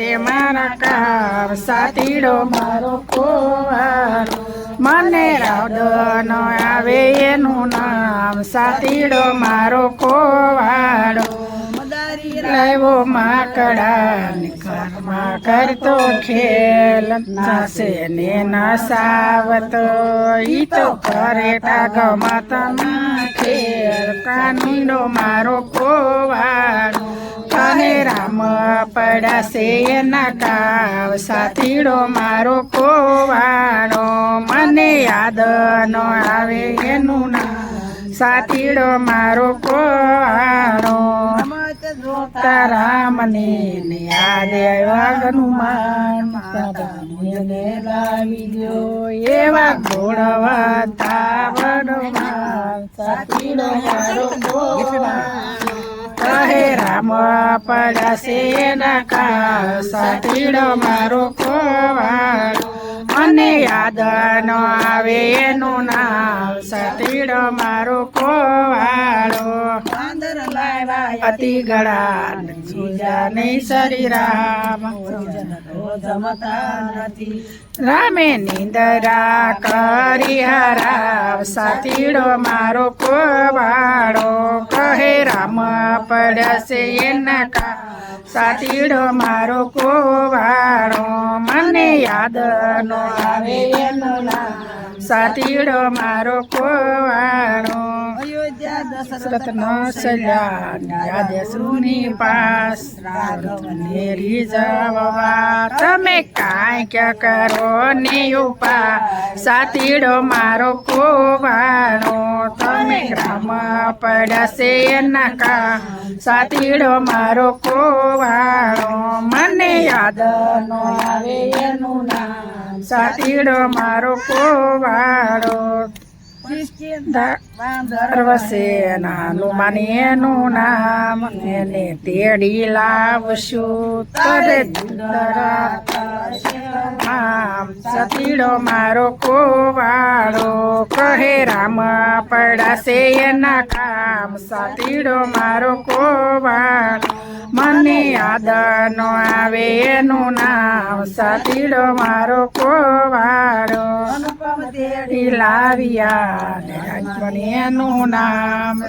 મારા કામ સાતીડો મારો કોવાળો મને રાવદ ન આવે એનું નામ સાતીડો મારો કોવાળો લાવ્યો માકડા ઘરમાં કરતો ખેલ નાસે ને નસાવતો ઈ તો કરે ગમત ખેલ કાનુડો મારો કોવાળો અને રામ પડાશે એના કાવ સાતીડો મારો કોવાળો મને યાદ ન આવે એનું નામ સાતીડો મારો કોવાળો રામને યાદ હનુમાન લાવી દો એવા ઘોડવતા વડવાન સાતીડો મારો કોવાળો કહે રામ પડાશે એના કાળ સાતીડો મારો કોવાળો મને યાદ ન આવે એનું નામ સાતીડો મારો કોવાળો અતિ ગળા સુજા નહીં શરીરામ રામે નિંદરા કરી હરાવ સાતીડો મારો કોવાળો કહે રામ પડશે એના કા સાતીડો મારો કોવાળો મને યાદ ન આવે એનું નામ સાતીડો મારો કોવાળો દશરથ ન સલ્યા યાદ સુની પાસ નેરી જવા તમે કાંઈક કરો ને ઉપા સાતીડો મારો કોવાળો તમે રામ પડશે એના કા સાતીડો મારો કોવાળો મને યાદ ન આવે એનું નામ સાતીડો મારો કોવાળો હનુમાન એનું નામ એને તેડી લાવશું તરે સાતીડો મારો કોવાળો કહે રામ પડાશે એના કામ સાતીડો મારો કોવાળો મને યાદ ન આવે એનું નામ સાતીડો મારો કોવાળો લાવ્યા એનું નામ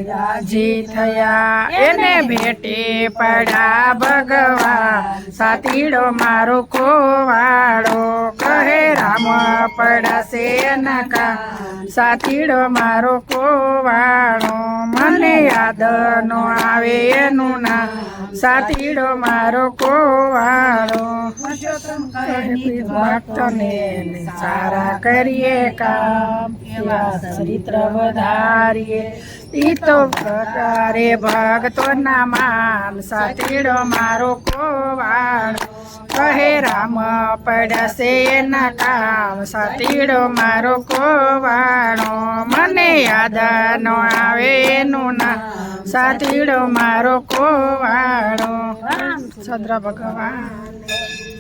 રાજી થયા એને ભેટે પડ્યા ભગવા સાતીડો મારો કોવાળો કહે રામ પડાશે એના કા સાતીડો મારો કોવાળો મને યાદ ન આવે એનું નામ સાતીડો મારો કોવાળો ભક્તને સારા કરીએ કામ એવા ચરિત્ર વધારીએ ઈ તો કરે ભક્તોના માન સાતીડો મારો કોવાળો કહે રામ પડશે એના કામ સાતીડો મારો કોવાળો મને યાદ ન આવે એનું નામ સાતીડો મારો કોવાળો રામચંદ્ર ભગવાન